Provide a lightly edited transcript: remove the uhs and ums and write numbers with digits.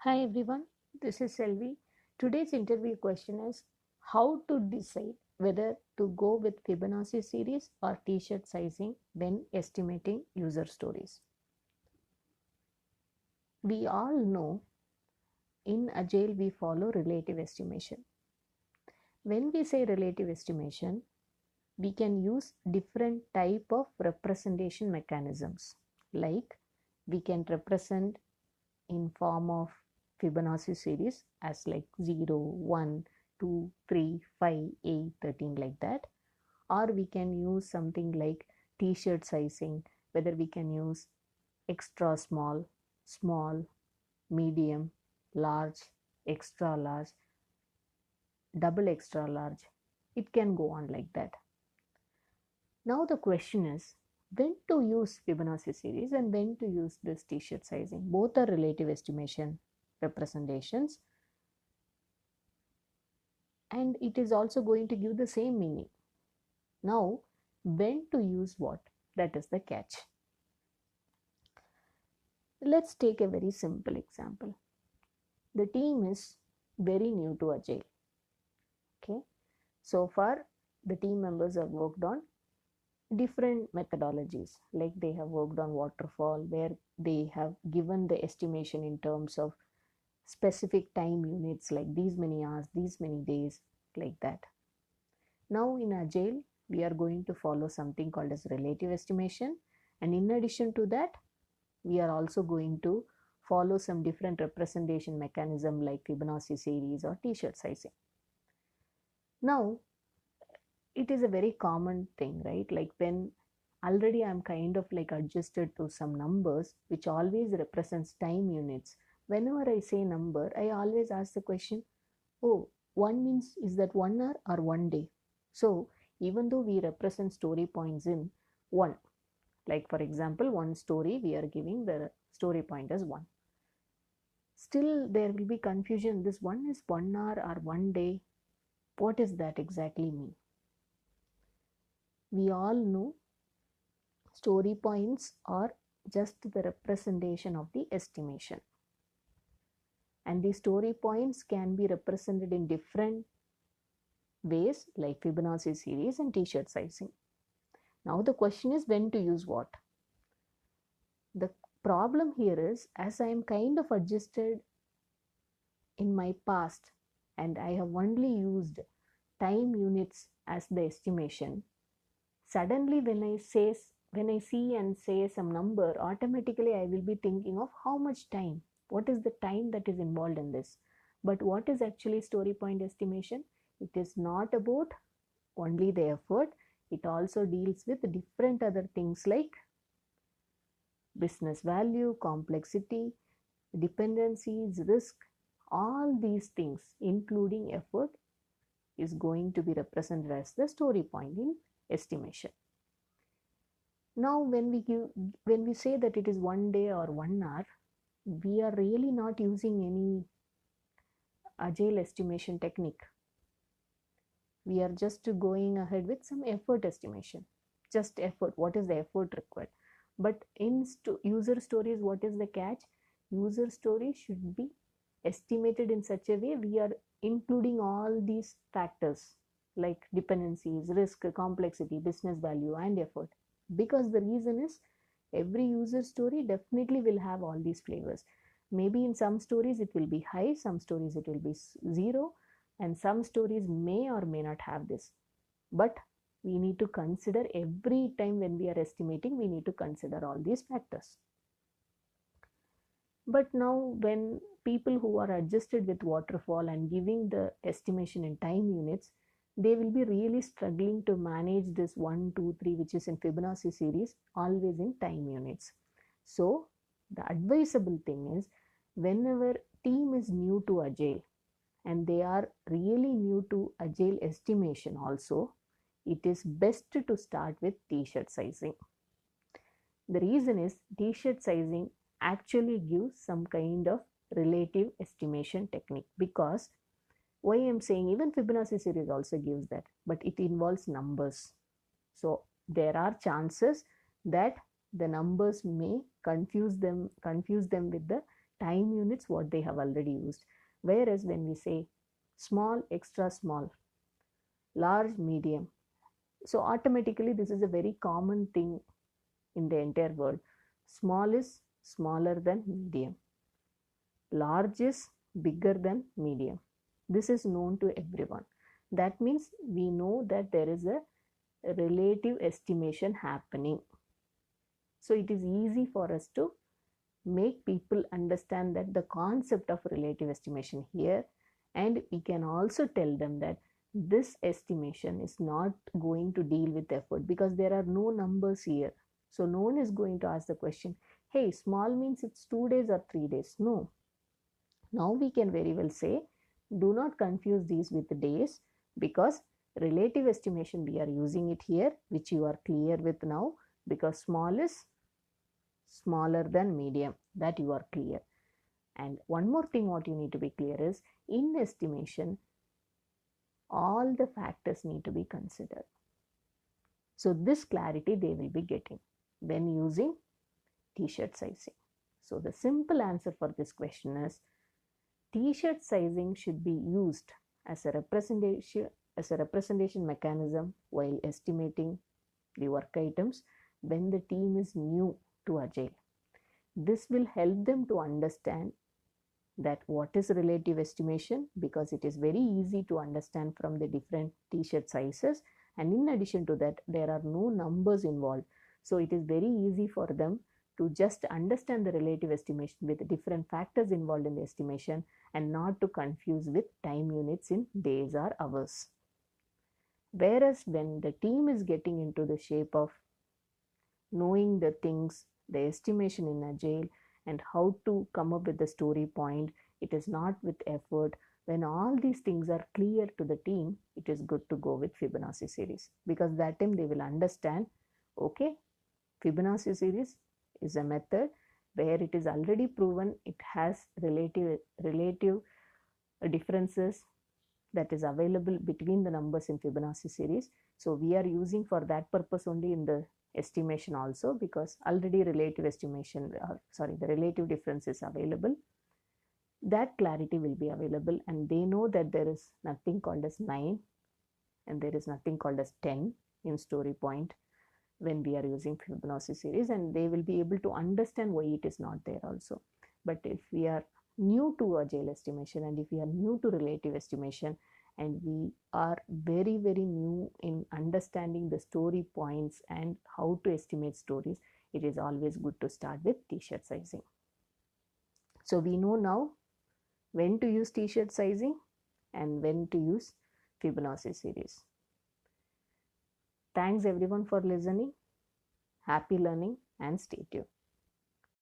Hi everyone, this is Selvi. Today's interview question is how to decide whether to go with Fibonacci series or t-shirt sizing when estimating user stories. We all know in Agile we follow relative estimation. When we say relative estimation, we can use different type of representation mechanisms. Like we can represent in form of Fibonacci series as like 0, 1, 2, 3, 5, 8, 13 like that. Or we can use something like t-shirt sizing, whether we can use extra small, small, medium, large, extra large, double extra large. It can go on like that. Now the question is when to use Fibonacci series and when to use this t-shirt sizing. Both are relative estimation representations, and it is also going to give the same meaning. Now, when to use what? That is the catch. Let's take a very simple example. The team is very new to Agile. Okay, so far the team members have worked on different methodologies, like they have worked on waterfall, where they have given the estimation in terms of specific time units, like these many hours, these many days, like that. Now in Agile, we are going to follow something called as relative estimation. And in addition to that, we are also going to follow some different representation mechanism like Fibonacci series or t-shirt sizing. Now, it is a very common thing, right? Like when already I'm kind of like adjusted to some numbers, which always represents time units. Whenever I say number, I always ask the question, oh, one means is that 1 hour or 1 day? So even though we represent story points in one, like for example, one story, we are giving the story point as 1. Still, there will be confusion. This one is 1 hour or 1 day. What does that exactly mean? We all know story points are just the representation of the estimation. And the story points can be represented in different ways like Fibonacci series and t-shirt sizing. Now the question is when to use what? The problem here is, as I am kind of adjusted in my past and I have only used time units as the estimation, suddenly when I see and say some number, automatically I will be thinking of how much time, what is the time that is involved in this. But what is actually story point estimation? It is not about only the effort, it also deals with different other things like business value, complexity, dependencies, risk. All these things, including effort, is going to be represented as the story point in estimation. Now, when we say that it is 1 day or 1 hour, we are really not using any agile estimation technique. We are just going ahead with some effort estimation. Just effort. What is the effort required? But in user stories, what is the catch? User stories should be estimated in such a way we are including all these factors like dependencies, risk, complexity, business value, and effort. Because the reason is every user story definitely will have all these flavors. Maybe in some stories it will be high, some stories it will be 0, and some stories may or may not have this. But we need to consider every time when we are estimating, we need to consider all these factors. But now when people who are adjusted with waterfall and giving the estimation in time units, they will be really struggling to manage this 1, 2, 3, which is in Fibonacci series, always in time units. So the advisable thing is, whenever team is new to Agile and they are really new to Agile estimation also, it is best to start with t-shirt sizing. The reason is t-shirt sizing actually gives some kind of relative estimation technique, because why I'm saying even Fibonacci series also gives that, but it involves numbers. So there are chances that the numbers may confuse them with the time units what they have already used. Whereas when we say small, extra small, large, medium, so automatically this is a very common thing in the entire world. Small is smaller than medium. Large is bigger than medium. This is known to everyone. That means we know that there is a relative estimation happening. So it is easy for us to make people understand that the concept of relative estimation here, and we can also tell them that this estimation is not going to deal with effort because there are no numbers here. So no one is going to ask the question, hey, small means it's 2 days or 3 days. No. Now we can very well say, do not confuse these with days, because relative estimation we are using it here, which you are clear with now, because small is smaller than medium, that you are clear. And one more thing what you need to be clear is, in estimation, all the factors need to be considered. So this clarity they will be getting when using t-shirt sizing. So the simple answer for this question is, t-shirt sizing should be used as a representation mechanism while estimating the work items when the team is new to Agile. This will help them to understand that what is relative estimation, because it is very easy to understand from the different t-shirt sizes, and in addition to that there are no numbers involved, so it is very easy for them to just understand the relative estimation with different factors involved in the estimation and not to confuse with time units in days or hours. Whereas when the team is getting into the shape of knowing the things, the estimation in Agile, and how to come up with the story point, it is not with effort. When all these things are clear to the team, it is good to go with Fibonacci series, because that time they will understand, okay, Fibonacci series is a method where it is already proven it has relative differences that is available between the numbers in Fibonacci series. So we are using for that purpose only in the estimation also, because already relative estimation, the relative difference is available. That clarity will be available, and they know that there is nothing called as 9 and there is nothing called as 10 in story point when we are using Fibonacci series, and they will be able to understand why it is not there also. But if we are new to Agile estimation, and if we are new to relative estimation, and we are very new in understanding the story points and how to estimate stories, it is always good to start with t-shirt sizing. So we know now when to use t-shirt sizing and when to use Fibonacci series. Thanks everyone for listening. Happy learning and stay tuned.